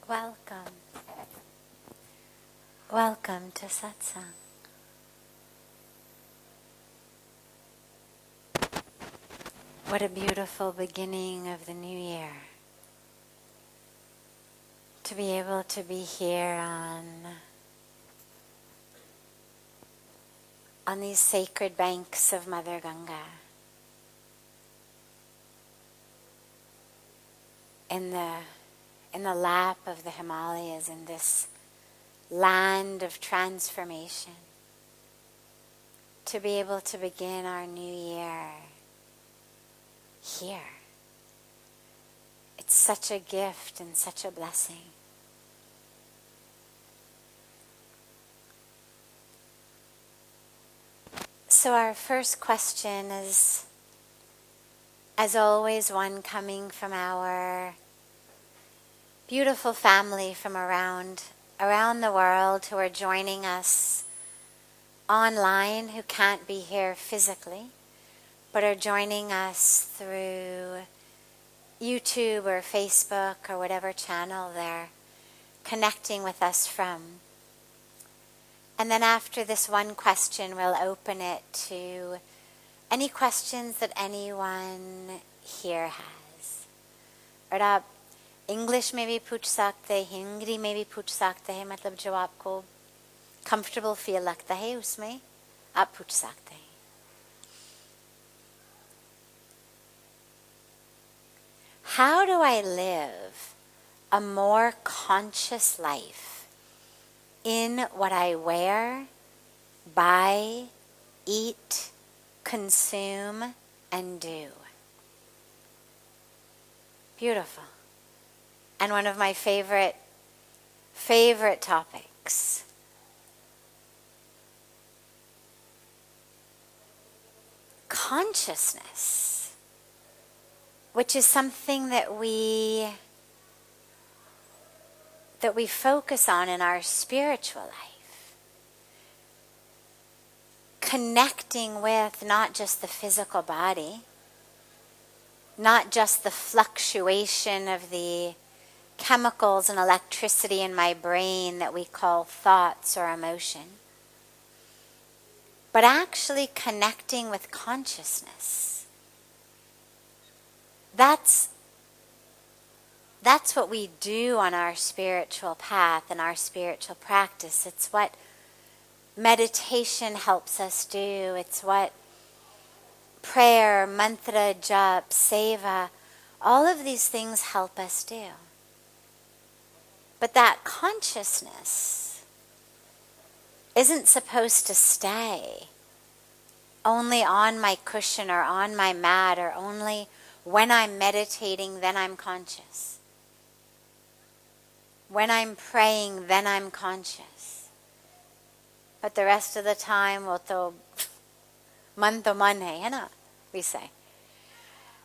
Welcome. Welcome to Satsang. What a beautiful beginning of the new year. To be able to be here on these sacred banks of Mother Ganga. In the lap of the Himalayas, in this land of transformation, to be able to begin our new year here. It's such a gift and such a blessing. So our first question is, as always, one coming from our beautiful family from around the world who are joining us online, who can't be here physically, but are joining us through YouTube or Facebook or whatever channel they're connecting with us from. And then after this one question, we'll open it to any questions that anyone here has. और आप English में भी पूछ सकते हैं, हिंदी में भी पूछ सकते हैं, मतलब जो आपको comfortable feel लगता है उसमें आप पूछ सकते हैं. How do I live a more conscious life in what I wear, buy, eat, consume, and do? Beautiful. And one of my favorite topics. Consciousness, which is something that we focus on in our spiritual life. Connecting with not just the physical body, not just the fluctuation of the chemicals and electricity in my brain that we call thoughts or emotion, but actually connecting with consciousness. That's what we do on our spiritual path and our spiritual practice. It's what meditation helps us do. It's what prayer, mantra, jap, seva, all of these things help us do. But that consciousness isn't supposed to stay only on my cushion or on my mat, or only when I'm meditating, then I'm conscious. When I'm praying, then I'm conscious. But the rest of the time, wo to man hai na, we say.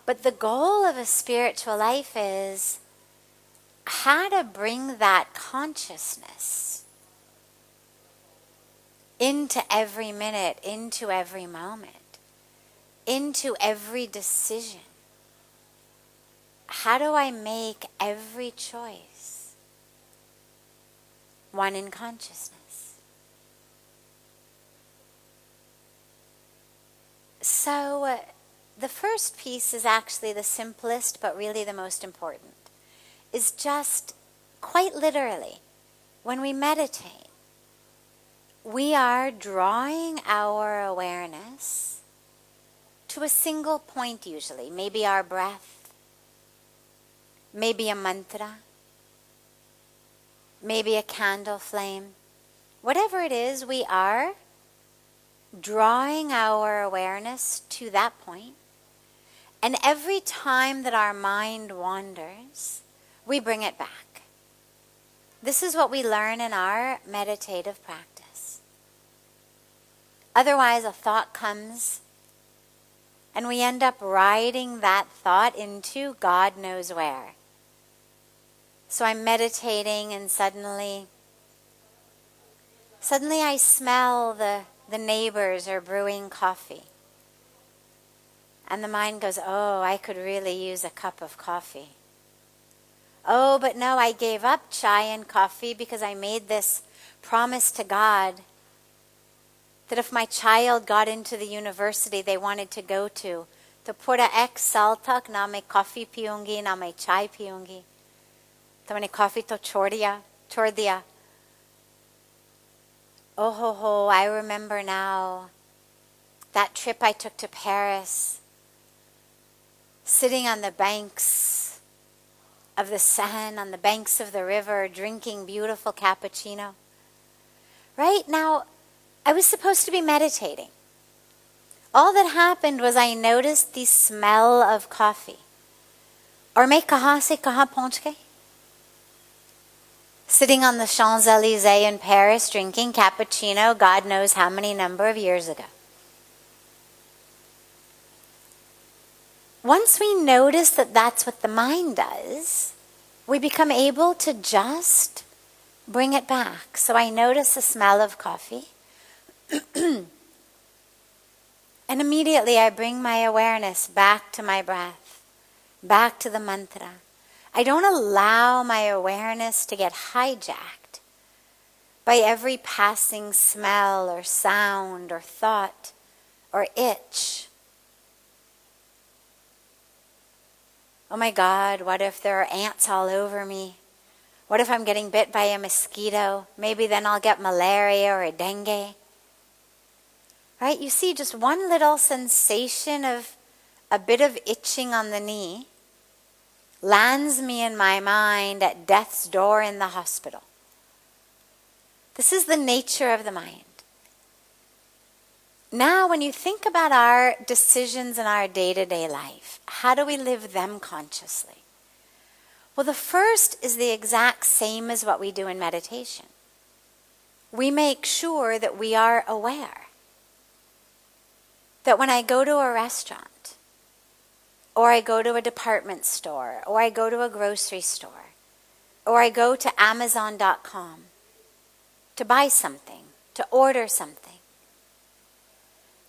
But the goal of a spiritual life is how to bring that consciousness into every minute, into every moment, into every decision. How do I make every choice one in consciousness? So the first piece is actually the simplest, but really the most important, is just quite literally, when we meditate, we are drawing our awareness to a single point usually, maybe our breath, maybe a mantra, maybe a candle flame. Whatever it is, we are drawing our awareness to that point. And every time that our mind wanders, we bring it back. This is what we learn in our meditative practice. Otherwise, a thought comes, and we end up riding that thought into God knows where. So I'm meditating, and suddenly I smell the neighbors are brewing coffee. And the mind goes, oh, I could really use a cup of coffee. Oh, but no, I gave up chai and coffee because I made this promise to God that if my child got into the university they wanted to go to pura ek saal tak na main coffee piyungi, na main chai piyungi. To maine coffee to chhod diya. Oh ho ho, I remember now that trip I took to Paris, sitting on the banks of the Seine, on the banks of the river, drinking beautiful cappuccino. Right now, I was supposed to be meditating. All that happened was I noticed the smell of coffee. Or main kahan se kahan pahunch gaye? Sitting on the Champs-Élysées in Paris, drinking cappuccino, God knows how many number of years ago. Once we notice that that's what the mind does, we become able to just bring it back. So I notice the smell of coffee. And immediately I bring my awareness back to my breath, back to the mantra. I don't allow my awareness to get hijacked by every passing smell or sound or thought or itch. Oh my God, what if there are ants all over me? What if I'm getting bit by a mosquito? Maybe then I'll get malaria or a dengue. Right? You see, just one little sensation of a bit of itching on the knee lands me in my mind at death's door in the hospital. This is the nature of the mind. Now, when you think about our decisions in our day-to-day life, how do we live them consciously? Well, the first is the exact same as what we do in meditation. We make sure that we are aware that when I go to a restaurant, or I go to a department store, or I go to a grocery store, or I go to Amazon.com to buy something, to order something,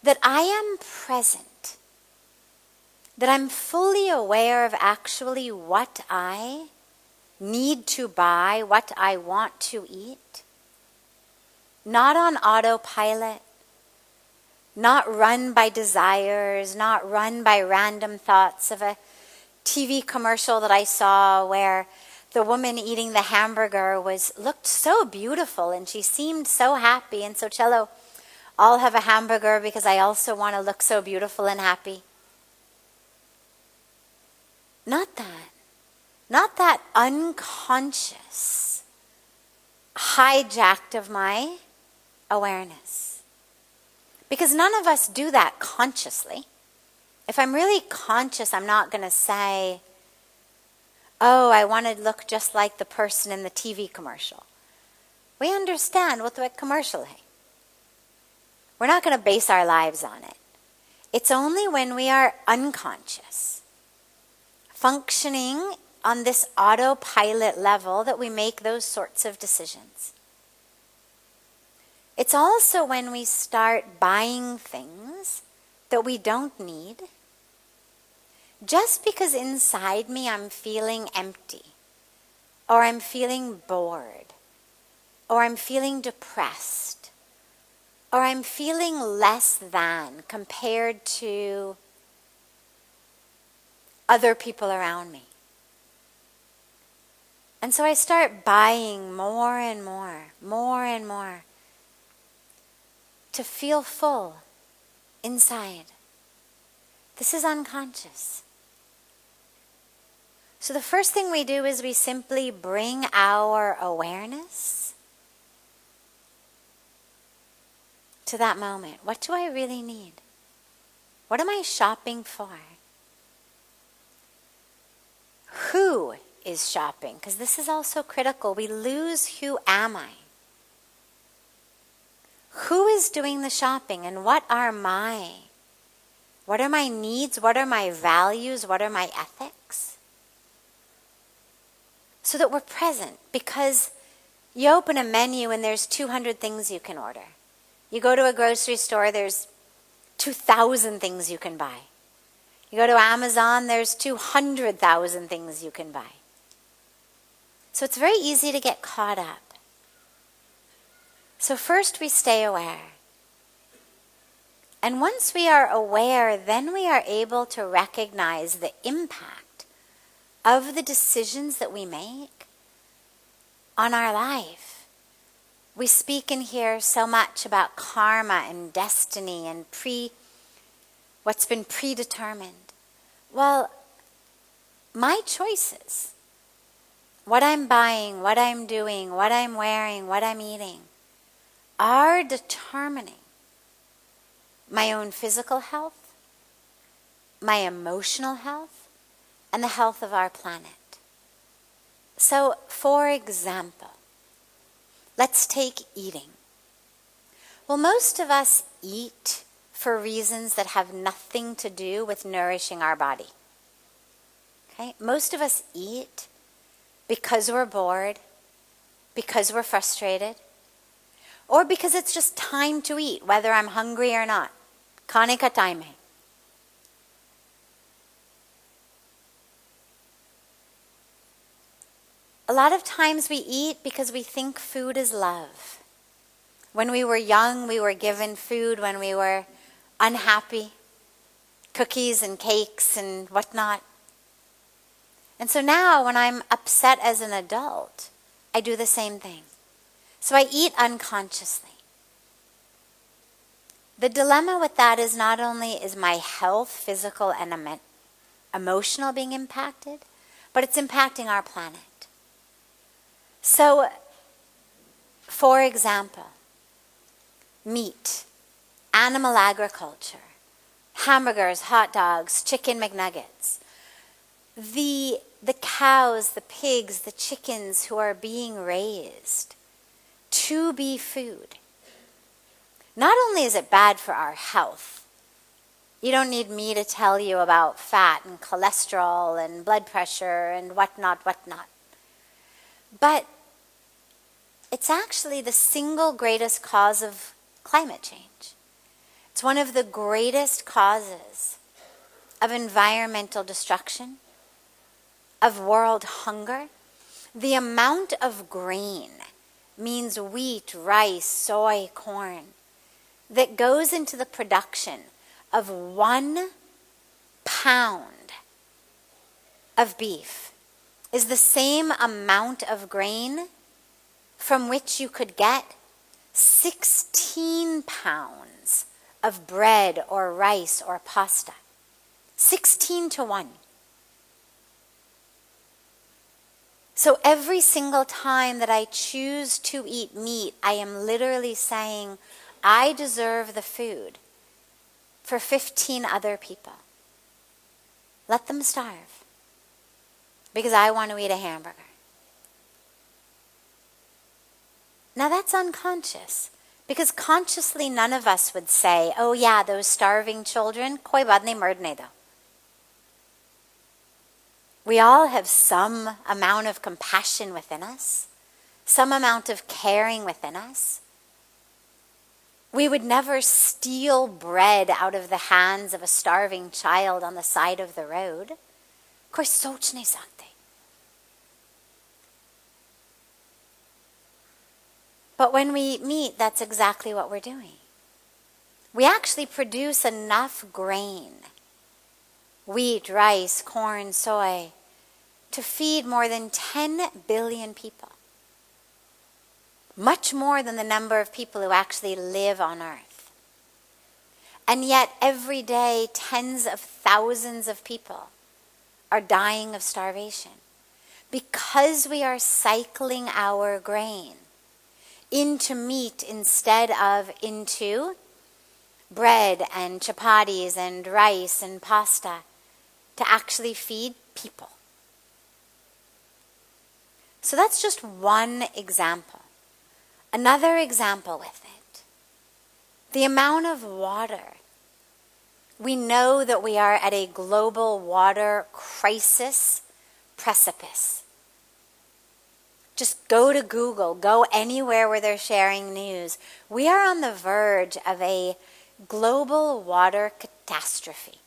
that I am present, that I'm fully aware of actually what I need to buy, what I want to eat, not on autopilot, not run by desires, not run by random thoughts of a TV commercial that I saw where the woman eating the hamburger looked so beautiful and she seemed so happy, and so cello, I'll have a hamburger because I also want to look so beautiful and happy. Not that. Not that unconscious hijacked of my awareness. Because none of us do that consciously. If I'm really conscious, I'm not going to say, oh, I want to look just like the person in the TV commercial. We understand what the commercial is. We're not going to base our lives on it. It's only when we are unconscious, functioning on this autopilot level, that we make those sorts of decisions. It's also when we start buying things that we don't need, just because inside me I'm feeling empty, or I'm feeling bored, or I'm feeling depressed, or I'm feeling less than compared to other people around me. And so I start buying more and more and more, to feel full inside. This is unconscious. So the first thing we do is we simply bring our awareness to that moment. What do I really need? What am I shopping for? Who is shopping? Because this is also critical. We lose who am I? Who is doing the shopping, and what are my needs? What are my values? What are my ethics? So that we're present, because you open a menu and there's 200 things you can order. You go to a grocery store, there's 2,000 things you can buy. You go to Amazon, there's 200,000 things you can buy. So it's very easy to get caught up. So first we stay aware. And once we are aware, then we are able to recognize the impact of the decisions that we make on our life. We speak in here so much about karma and destiny and what's been predetermined. Well, my choices, what I'm buying, what I'm doing, what I'm wearing, what I'm eating, are determining my own physical health, my emotional health, and the health of our planet. So, for example, let's take eating. Well, most of us eat for reasons that have nothing to do with nourishing our body. Okay? Most of us eat because we're bored, because we're frustrated, or because it's just time to eat, whether I'm hungry or not. Khane ka time hai. A lot of times we eat because we think food is love. When we were young, we were given food when we were unhappy, cookies and cakes and whatnot. And so now when I'm upset as an adult, I do the same thing. So I eat unconsciously. The dilemma with that is not only is my health, physical and emotional being impacted, but it's impacting our planet. So, for example, meat, animal agriculture, hamburgers, hot dogs, chicken McNuggets, the cows, the pigs, the chickens who are being raised to be food. Not only is it bad for our health, you don't need me to tell you about fat and cholesterol and blood pressure and whatnot, but it's actually the single greatest cause of climate change. It's one of the greatest causes of environmental destruction, of world hunger. The amount of grain, means wheat, rice, soy, corn, that goes into the production of 1 pound of beef is the same amount of grain from which you could get 16 pounds of bread or rice or pasta. 16 to 1. So every single time that I choose to eat meat, I am literally saying, I deserve the food for 15 other people. Let them starve. Because I want to eat a hamburger. Now that's unconscious. Because consciously none of us would say, oh yeah, those starving children, koi baat nahi, mard nahi do. We all have some amount of compassion within us, some amount of caring within us. We would never steal bread out of the hands of a starving child on the side of the road. Koi soch nahi sakte. But when we eat meat, that's exactly what we're doing. We actually produce enough grain, wheat, rice, corn, soy, to feed more than 10 billion people. Much more than the number of people who actually live on Earth. And yet every day, tens of thousands of people are dying of starvation because we are cycling our grain into meat instead of into bread and chapatis and rice and pasta to actually feed people. So that's just one example. Another example with it. The amount of water. We know that we are at a global water crisis precipice. Just go to Google, go anywhere where they're sharing news. We are on the verge of a global water catastrophe.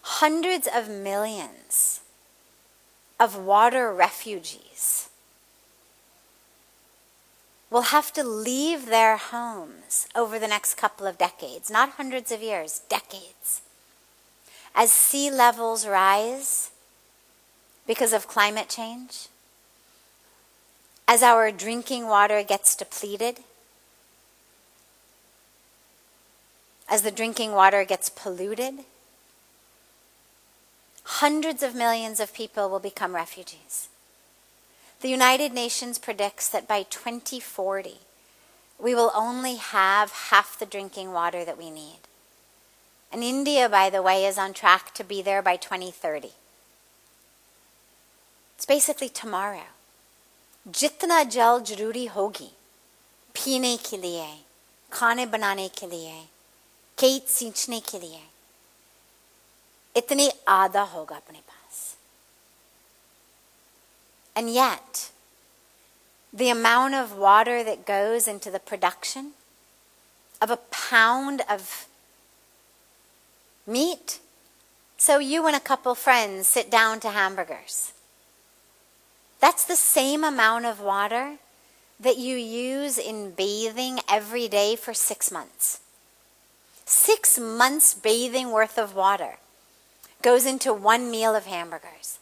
Hundreds of millions of water refugees will have to leave their homes over the next couple of decades, not hundreds of years, decades. As sea levels rise because of climate change, as our drinking water gets depleted, as the drinking water gets polluted, hundreds of millions of people will become refugees. The United Nations predicts that by 2040, we will only have half the drinking water that we need. And India, by the way, is on track to be there by 2030. It's basically tomorrow. Jitna jal jaruri hogi, पीने के लिए, खाने बनाने के लिए, खेत सींचने के लिए, इतनी आधा होगा अपने पास. And yet, the amount of water that goes into the production of a pound of meat, so you and a couple friends sit down to hamburgers. That's the same amount of water that you use in bathing every day for 6 months. 6 months bathing worth of water goes into one meal of hamburgers.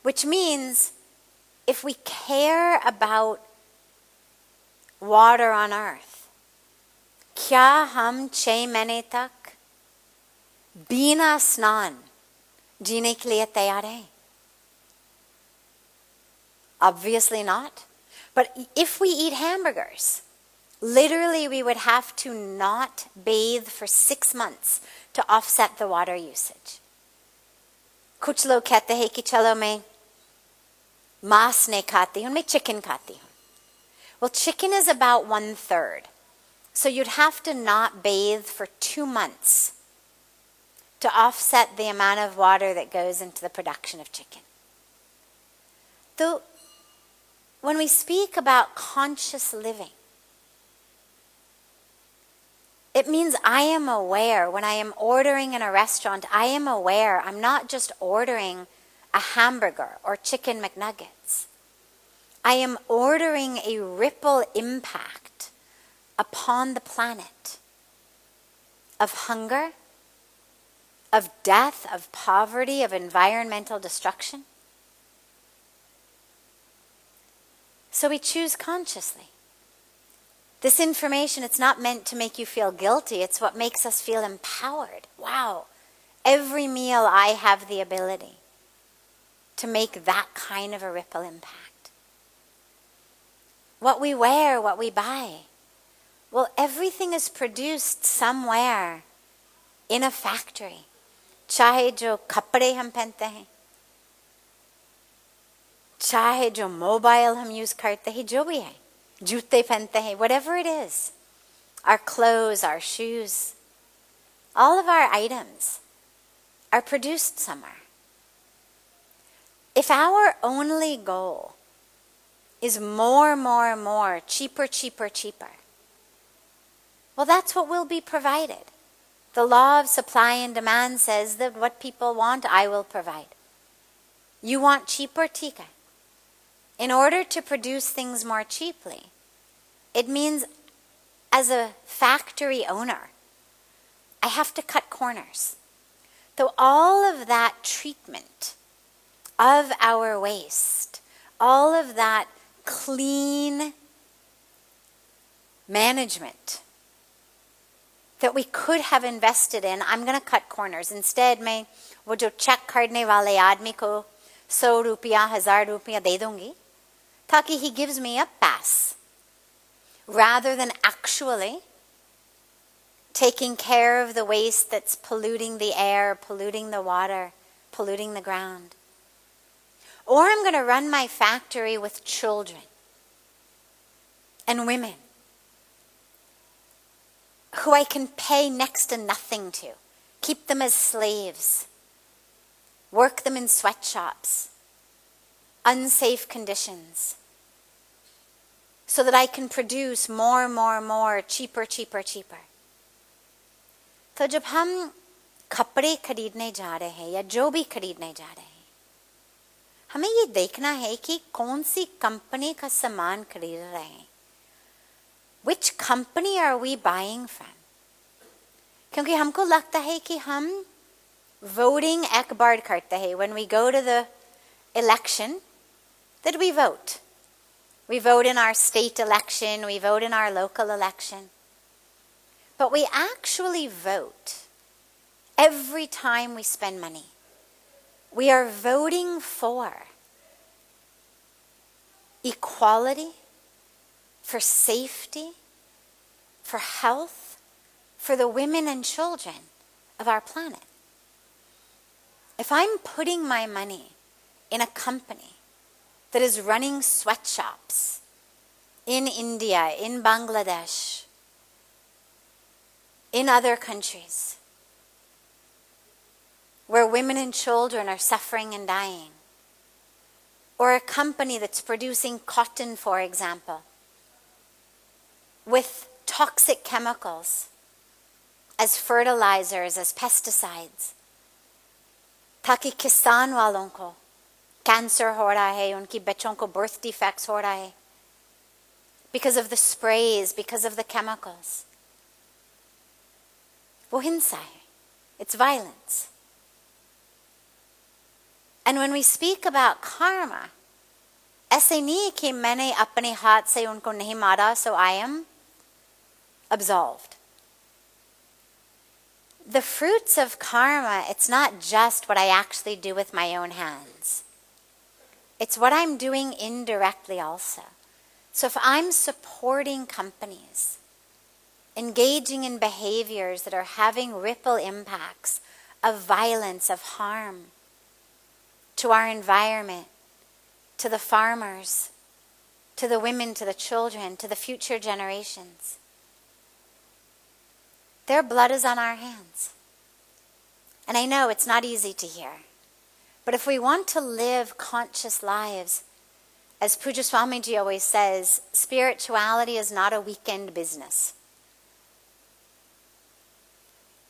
Which means if we care about water on earth, क्या हम 6 महीने तक बिना स्नान जीने के लिए तैयार हैं? Obviously not. But if we eat hamburgers, literally we would have to not bathe for 6 months to offset the water usage. कुछ लोग कहते हैं कि चलो मैं मांस नहीं खाती हूँ, मैं chicken खाती हूँ. Well, chicken is about 1/3. So you'd have to not bathe for 2 months to offset the amount of water that goes into the production of chicken. So when we speak about conscious living, it means I am aware when I am ordering in a restaurant, I am aware I'm not just ordering a hamburger or chicken McNuggets. I am ordering a ripple impact upon the planet of hunger, of death, of poverty, of environmental destruction. So we choose consciously. This information, it's not meant to make you feel guilty. It's what makes us feel empowered. Wow, every meal I have the ability to make that kind of a ripple impact. What we wear, what we buy, well, everything is produced somewhere in a factory. चाहे जो कपड़े हम पहनते हैं, चाहे जो mobile हम use करते हैं, जो भी है, जूते पहनते हैं, whatever it is, our clothes, our shoes, all of our items are produced somewhere. If our only goal is more, cheaper, well, that's what will be provided. The law of supply and demand says that what people want, I will provide. You want cheaper, tika. In order to produce things more cheaply, it means as a factory owner, I have to cut corners. So all of that treatment of our waste, all of that clean management that we could have invested in, I'm going to cut corners. Instead, मैं वो जो check करने वाले आदमी को 100 रुपया 1000 रुपया दे दूंगी ताकि he gives me a pass rather than actually taking care of the waste that's polluting the air, polluting the water, polluting the ground. Or I'm going to run my factory with children and women who I can pay next to nothing to, keep them as slaves, work them in sweatshops, unsafe conditions, so that I can produce more, cheaper. तो जब हम कपड़े खरीदने जा रहे हैं या जो भी खरीदने जा रहे हैं, हमें ये देखना है कि कौन सी कंपनी का सामान खरीद रहे हैं. Which company are we buying from? क्योंकि हमको लगता है कि हम voting एक बार करते हैं. When we go to the election, that we vote. We vote in our state election, we vote in our local election. But we actually vote every time we spend money. We are voting for equality, for safety, for health, for the women and children of our planet. If I'm putting my money in a company that is running sweatshops in India, in Bangladesh, in other countries, where women and children are suffering and dying, or a company that's producing cotton, for example, with toxic chemicals as fertilizers, as pesticides, ताकि किसान वालों को cancer हो रहा है, उनकी बच्चों को birth defects हो रहा है, because of the sprays, because of the chemicals. वो हिंसा है. It's violence. And when we speak about karma, ऐसे नहीं कि मैंने अपने हाथ से उनको नहीं मारा, so I am absolved. The fruits of karma, it's not just what I actually do with my own hands. It's what I'm doing indirectly also. So if I'm supporting companies, engaging in behaviors that are having ripple impacts of violence, of harm to our environment, to the farmers, to the women, to the children, to the future generations, their blood is on our hands. And I know it's not easy to hear. But if we want to live conscious lives, as Pujya Swamiji always says, spirituality is not a weekend business.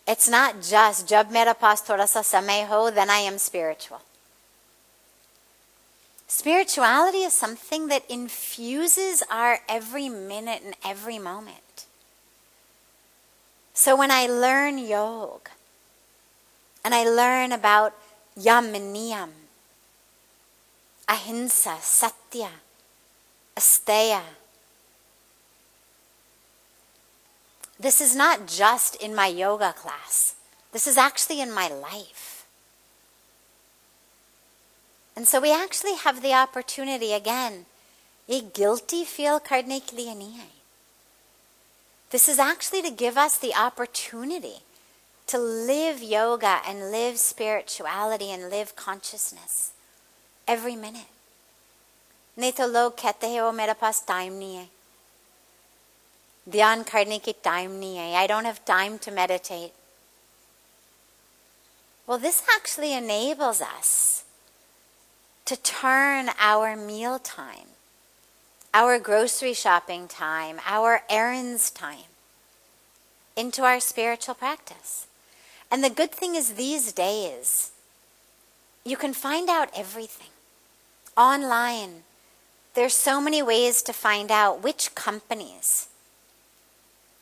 It's not just, jab mera paas thoda sa samay ho, then I am spiritual. Spirituality is something that infuses our every minute and every moment. So when I learn yoga, and I learn about yam and niyam, ahimsa, satya, asteya, this is not just in my yoga class. This is actually in my life. And so we actually have the opportunity again, ye guilty feel karne ke liye nahi hai. This is actually to give us the opportunity to live yoga and live spirituality and live consciousness every minute. नहीं तो लोग कहते हैं वो मेरे पास time नहीं है, ध्यान करने की time नहीं है, I don't have time to meditate. Well, this actually enables us to turn our meal time, our grocery shopping time, our errands time into our spiritual practice. And the good thing is these days, you can find out everything. Online, there's so many ways to find out which companies,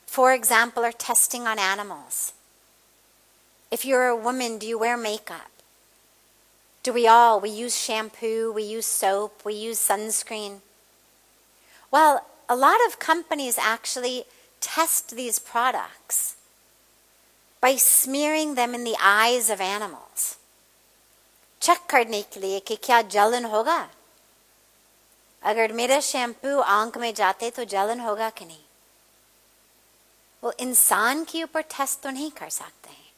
for example, are testing on animals. If you're a woman, do you wear makeup? Do we all? We use shampoo, we use soap, we use sunscreen. Well, a lot of companies actually test these products by smearing them in the eyes of animals. Check करने के लिए कि क्या जलन होगा? अगर मेरा shampoo आंख में जाते तो जलन होगा कि नहीं? Well, इंसान के ऊपर टेस्ट तो नहीं कर सकते हैं.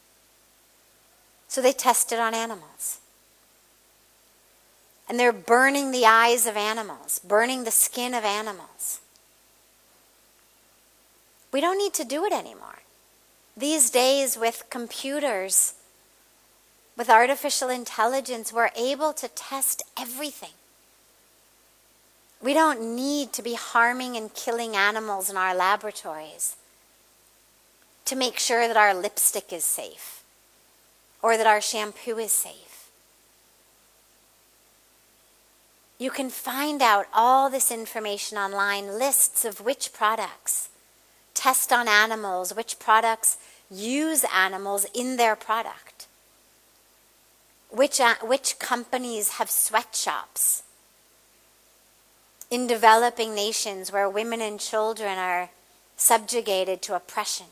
So they test it on animals. And they're burning the eyes of animals, burning the skin of animals. We don't need to do it anymore. These days with computers, with artificial intelligence, we're able to test everything. We don't need to be harming and killing animals in our laboratories to make sure that our lipstick is safe or that our shampoo is safe. You can find out all this information online, lists of which products test on animals, which products use animals in their product, which companies have sweatshops in developing nations where women and children are subjugated to oppression,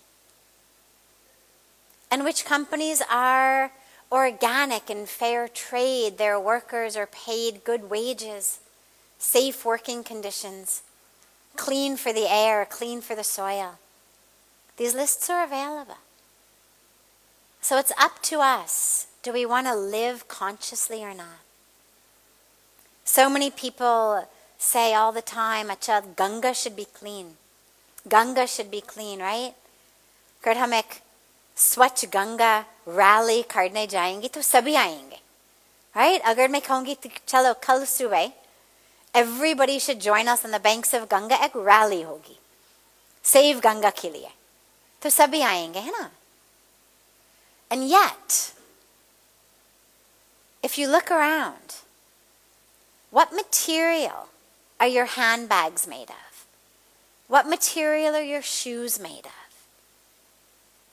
and which companies are organic and fair trade, their workers are paid good wages, safe working conditions, clean for the air, clean for the soil. These lists are available. So it's up to us. Do we want to live consciously or not? So many people say all the time, Acha, Ganga should be clean. Ganga should be clean, right? अगर हम एक स्वच्छ Ganga rally करने जाएंगे तो सभी आएंगे, right? अगर मैं कहूँगी चलो कल सुबह everybody should join us on the banks of Ganga, एक रैली होगी save Ganga के लिए, तो सभी आएंगे, है ना? And yet, if you look around, what material are your handbags made of? What material are your shoes made of?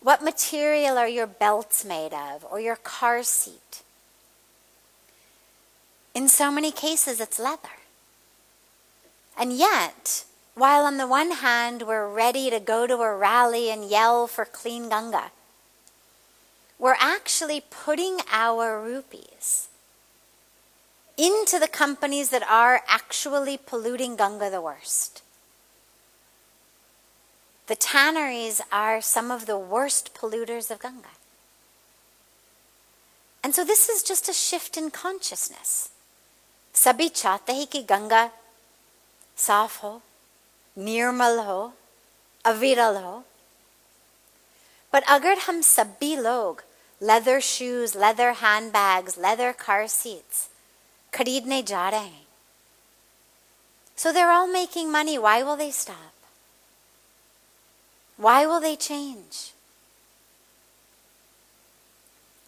What material are your belts made of, or your car seat? In so many cases, it's leather. And yet, while on the one hand we're ready to go to a rally and yell for clean Ganga, we're actually putting our rupees into the companies that are actually polluting Ganga the worst. The tanneries are some of the worst polluters of Ganga. And so this is just a shift in consciousness. Sabhi chahte hai ki Ganga saaf ho, nirmal ho, aviral ho. But agar hum sabhi log leather shoes, leather handbags, leather car seats khareedne ja rahe hain, so they're all making money, why will they stop? Why will they change?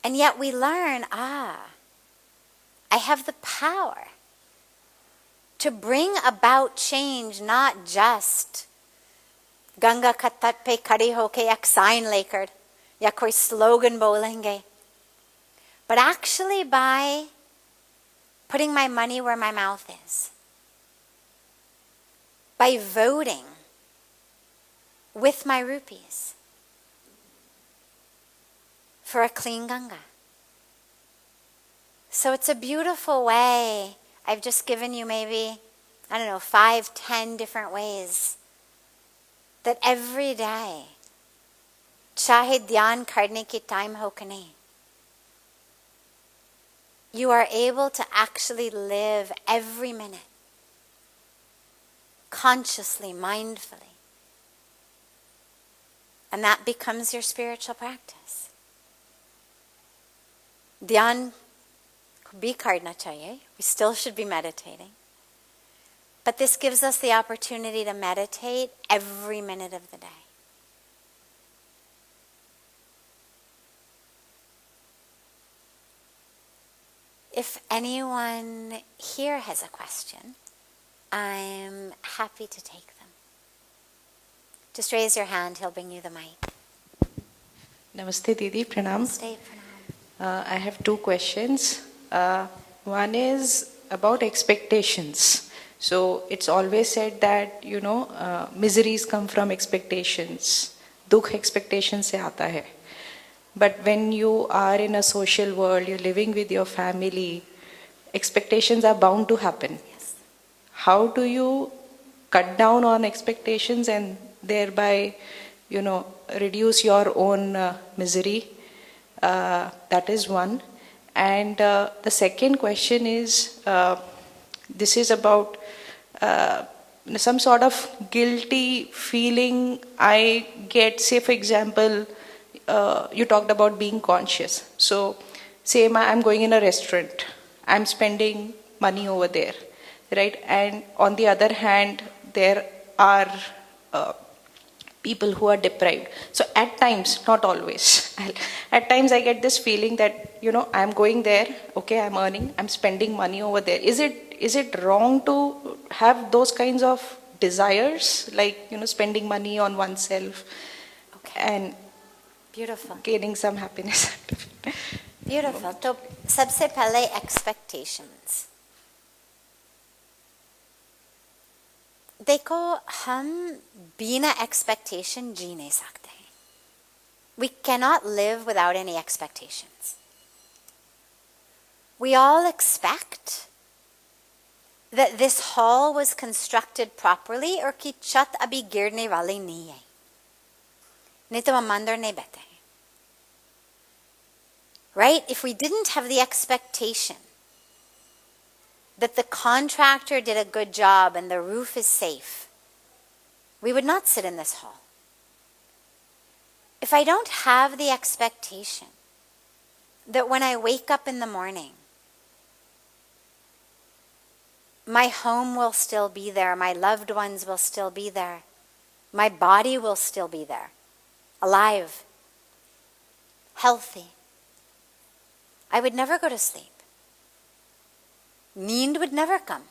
And yet we learn, I have the power to bring about change, not just Ganga ka tat pe khade hoke ek sign lekar ya koi slogan bolenge, but actually by putting my money where my mouth is, by voting with my rupees for a clean Ganga. So it's a beautiful way. I've just given you maybe, 5, 10 different ways that every day, chahe dhyan karne ki time ho ke nahi, you are able to actually live every minute consciously, mindfully. And that becomes your spiritual practice. Dhyan bhi karna chahiye. We still should be meditating. But this gives us the opportunity to meditate every minute of the day. If anyone here has a question, I'm happy to take them. Just raise your hand, he'll bring you the mic. Namaste Didi, Pranam. Namaste, Pranam. I have 2 questions. One is about expectations. So it's always said that, miseries come from expectations. Dukh expectation se aata hai. But when you are in a social world, you're living with your family, expectations are bound to happen. Yes. How do you cut down on expectations and thereby, reduce your own misery? That is one. And the second question is, this is about some sort of guilty feeling I get. Say, for example, you talked about being conscious. So, say I'm going in a restaurant, I'm spending money over there, right? And on the other hand, there are people who are deprived. So at times, not always, at times I get this feeling that, I'm going there, okay, I'm earning, I'm spending money over there. Is it wrong to have those kinds of desires, like, spending money on oneself Okay. and Beautiful. gaining some happiness. Beautiful. तो सबसे पहले expectations. देखो हम बिना expectation जी नहीं सकते हैं. We cannot live without any expectations. We all expect that this hall was constructed properly और कि छत अभी गिरने वाली नहीं है. नहीं तो हम अंदर नहीं बैठे हैं. Right? If we didn't have the expectation that the contractor did a good job and the roof is safe, we would not sit in this hall. If I don't have the expectation that when I wake up in the morning, my home will still be there, my loved ones will still be there, my body will still be there, alive, healthy, I would never go to sleep. Need would never come.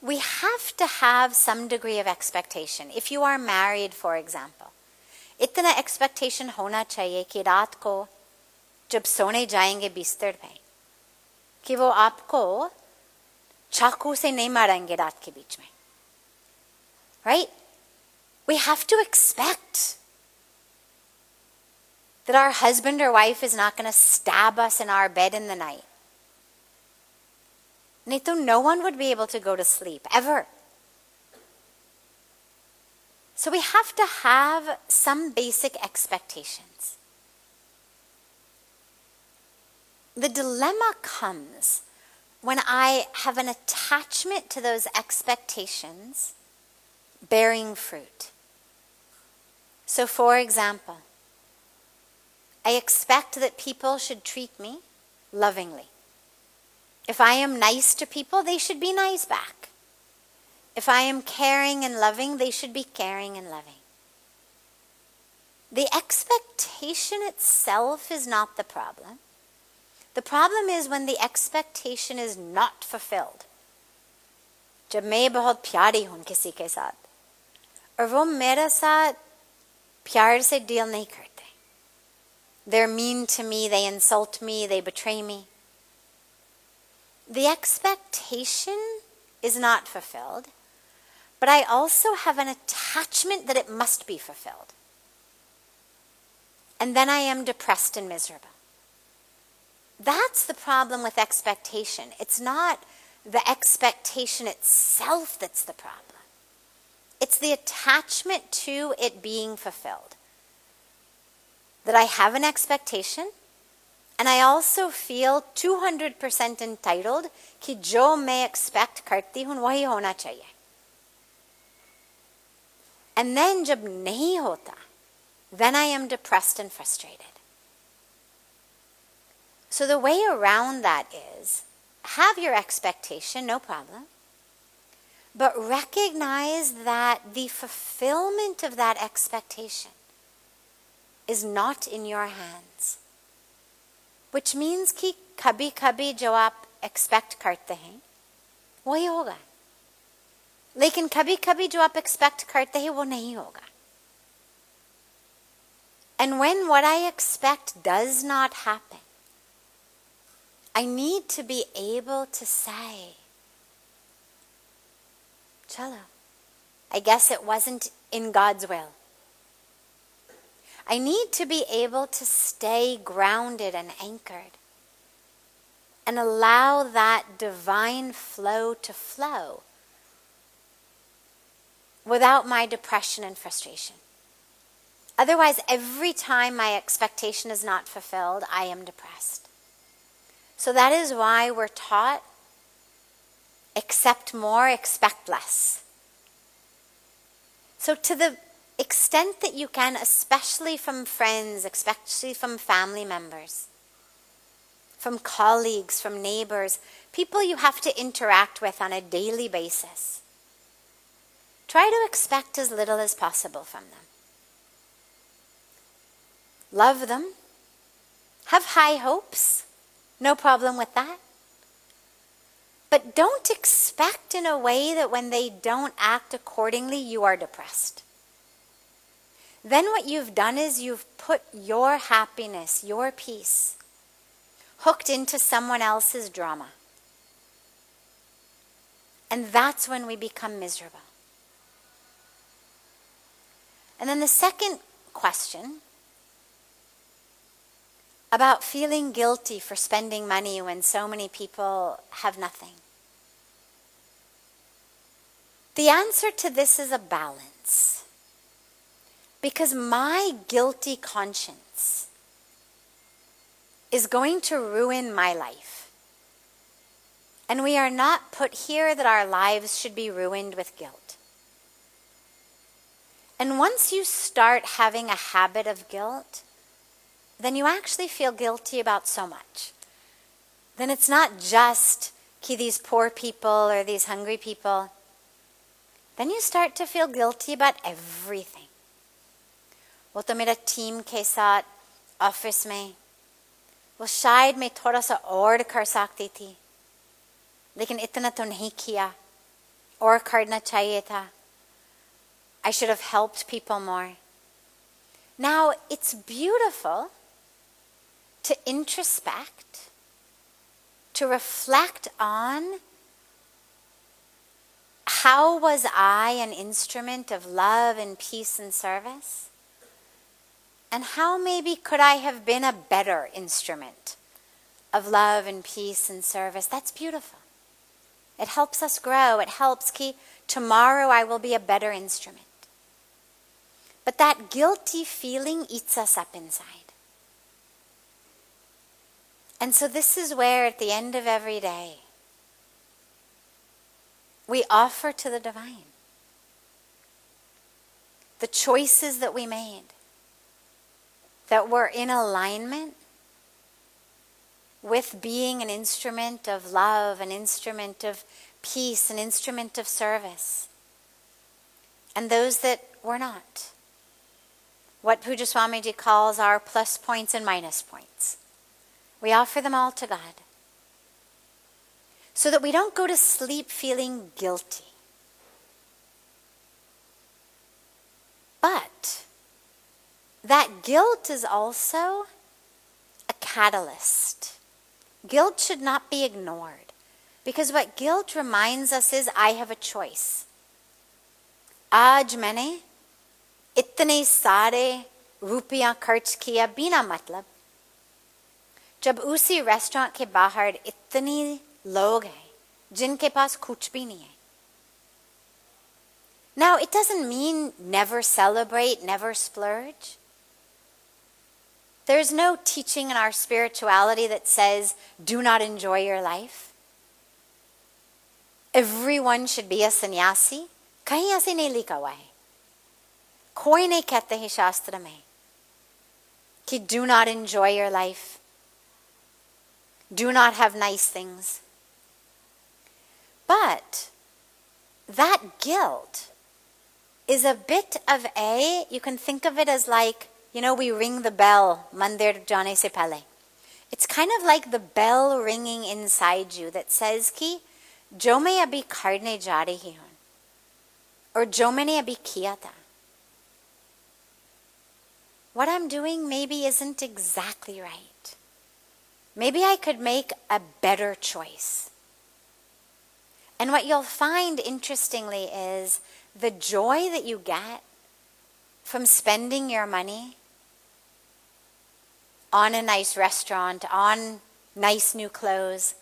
We have to have some degree of expectation. If you are married, for example, इतना expectation होना चाहिए कि रात को जब सोने जाएंगे बिस्तर पे कि वो आपको चाकू से नहीं मारेंगे रात के बीच में. Right? We have to expect that our husband or wife is not going to stab us in our bed in the night. No one would be able to go to sleep, ever. So we have to have some basic expectations. The dilemma comes when I have an attachment to those expectations bearing fruit. So for example, I expect that people should treat me lovingly. If I am nice to people, they should be nice back. If I am caring and loving, they should be caring and loving. The expectation itself is not the problem. The problem is when the expectation is not fulfilled. जब मैं बहुत प्यारी हूँ किसी के साथ और वो मेरे साथ प्यार से डील नहीं करते. They're mean to me, they insult me, they betray me. The expectation is not fulfilled, but I also have an attachment that it must be fulfilled. And then I am depressed and miserable. That's the problem with expectation. It's not the expectation itself that's the problem. It's the attachment to it being fulfilled. That I have an expectation, and I also feel 200% entitled कि जो मैं expect करती हूँ वही होना चाहिए. And then जब नहीं होता, then I am depressed and frustrated. So the way around that is, have your expectation, no problem, but recognize that the fulfillment of that expectation is not in your hands. Which means कि कभी-कभी जो आप expect करते हैं वही होगा. लेकिन कभी-कभी जो आप expect करते हैं वो नहीं होगा. And when what I expect does not happen, I need to be able to say, Chalo, I guess it wasn't in God's will. I need to be able to stay grounded and anchored and allow that divine flow to flow without my depression and frustration. Otherwise, every time my expectation is not fulfilled, I am depressed. So that is why we're taught, accept more, expect less. So to the extent that you can, especially from friends, especially from family members, from colleagues, from neighbors, people you have to interact with on a daily basis, try to expect as little as possible from them. Love them. Have high hopes. No problem with that. But don't expect in a way that when they don't act accordingly, you are depressed. Then what you've done is you've put your happiness, your peace, hooked into someone else's drama. And that's when we become miserable. And then the second question about feeling guilty for spending money when so many people have nothing. The answer to this is a balance. Because my guilty conscience is going to ruin my life. And we are not put here that our lives should be ruined with guilt. And once you start having a habit of guilt, then you actually feel guilty about so much. Then it's not just these poor people or these hungry people. Then you start to feel guilty about everything. वो तो मेरा team के साथ office में वो शायद मैं थोड़ा सा और कर सकती थी लेकिन इतना तो नहीं किया और करना चाहिए था. I should have helped people more. Now, it's beautiful to introspect, to reflect on how was I an instrument of love and peace and service? And how maybe could I have been a better instrument of love and peace and service? That's beautiful. It helps us grow. It helps tomorrow I will be a better instrument. But that guilty feeling eats us up inside. And so this is where at the end of every day, we offer to the divine the choices that we made, that were in alignment with being an instrument of love, an instrument of peace, an instrument of service, and those that were not. What Puja Swamiji calls our plus points and minus points. We offer them all to God so that we don't go to sleep feeling guilty. But that guilt is also a catalyst. Guilt should not be ignored because what guilt reminds us is I have a choice. आज मैंने इतने सारे रुपया खर्च किया बिना मतलब जब उसी रेस्टोरेंट के बाहर इतने लोग हैं जिनके पास कुछ भी नहीं है. Now, it doesn't mean never celebrate, never splurge. There's no teaching in our spirituality that says, do not enjoy your life. Everyone should be a sannyasi. कहीं ऐसे नहीं लिखा हुआ है. कोई नहीं कहते हैं शास्त्र में कि do not enjoy your life. Do not have nice things. But that guilt is a bit of you can think of it as like, we ring the bell, mandir jane se pehle. It's kind of like the bell ringing inside you that says ki, jo main abhi karne ja rahi hun, or jo maine abhi kiya tha. What I'm doing maybe isn't exactly right. Maybe I could make a better choice. And what you'll find, interestingly, is the joy that you get from spending your money on a nice restaurant, on nice new clothes,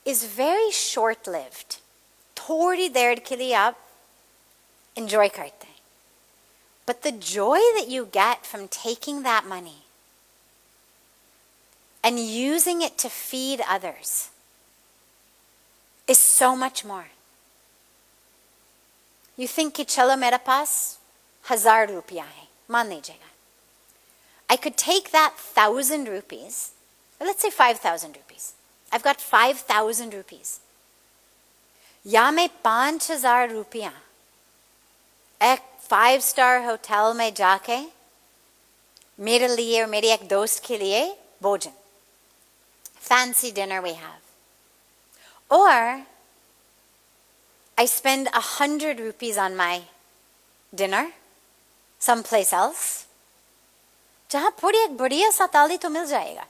is very short-lived. थोड़ी देर के लिए आप enjoy करते हैं. But the joy that you get from taking that money and using it to feed others is so much more. You think कि चलो मेरे पास 1000 रुपया है, मान लीजिएगा. I could take that 1,000 rupees, or let's say 5,000 rupees. I've got 5,000 rupees. या मैं 5,000 रुपया एक 5-star hotel में जाके मेरे लिए और मेरे एक दोस्त के लिए भोजन, fancy dinner we have. Or I spend 100 rupees on my dinner someplace else, जहाँ पूरी एक बढ़िया सा थाली तो मिल जाएगा.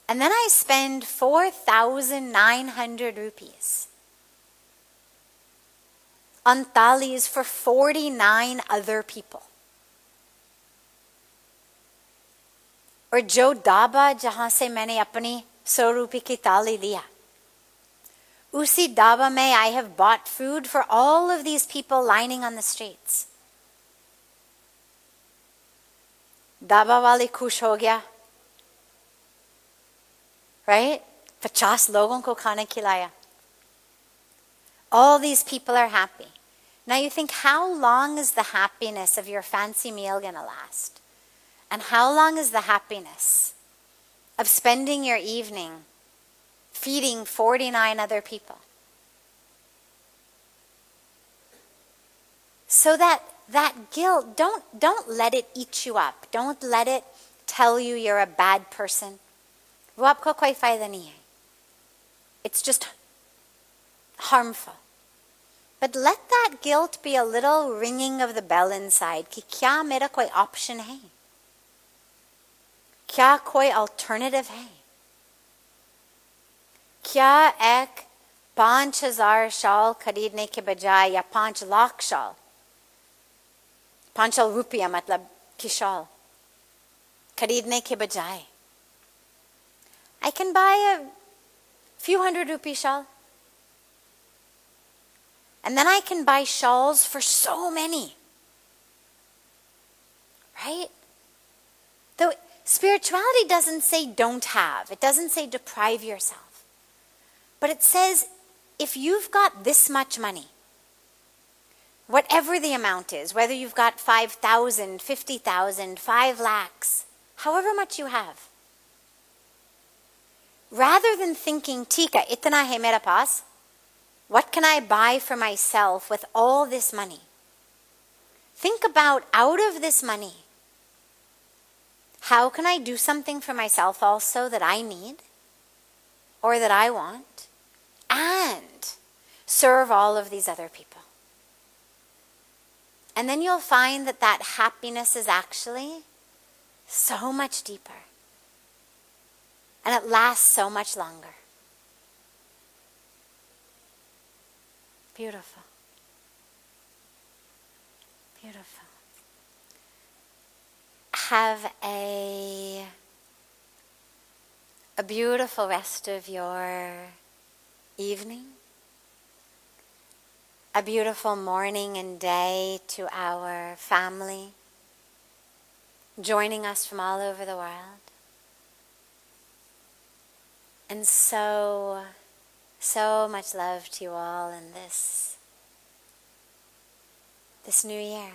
And then I spend 4,900 rupees on thalis for 49 other people. और जो ढाबा जहाँ से मैंने अपनी 100 रुपये की थाली लिया, उसी ढाबा में I have bought food for all of these people lining on the streets. Dhaba वाले खुश हो गया, right? 50 लोगों को खाना खिलाया. All these people are happy. Now you think, how long is the happiness of your fancy meal going to last? And how long is the happiness of spending your evening feeding 49 other people? So that guilt, don't let it eat you up. Don't let it tell you you're a bad person. वो आपको कोई फायदा नहीं है. It's just harmful. But let that guilt be a little ringing of the bell inside कि क्या मेरा कोई option है? क्या कोई alternative है? क्या एक 5,000 शाल खरीदने के बजाय या 5 लाख शाल, 5 रुपया मतलब की शाल खरीदने के बजाय I can buy a few 100 rupee shawl. And then I can buy shawls for so many. Right? Though spirituality doesn't say don't have. It doesn't say deprive yourself. But it says if you've got this much money, whatever the amount is, whether you've got 5,000, 50,000, 5 lakhs, however much you have, rather than thinking, ठीक है, इतना है मेरे पास, what can I buy for myself with all this money? Think about, out of this money, how can I do something for myself also that I need or that I want, and serve all of these other people? And then you'll find that happiness is actually so much deeper. And it lasts so much longer. Beautiful. Beautiful. Have a beautiful rest of your evening. A beautiful morning and day to our family joining us from all over the world. And so much love to you all in this new year.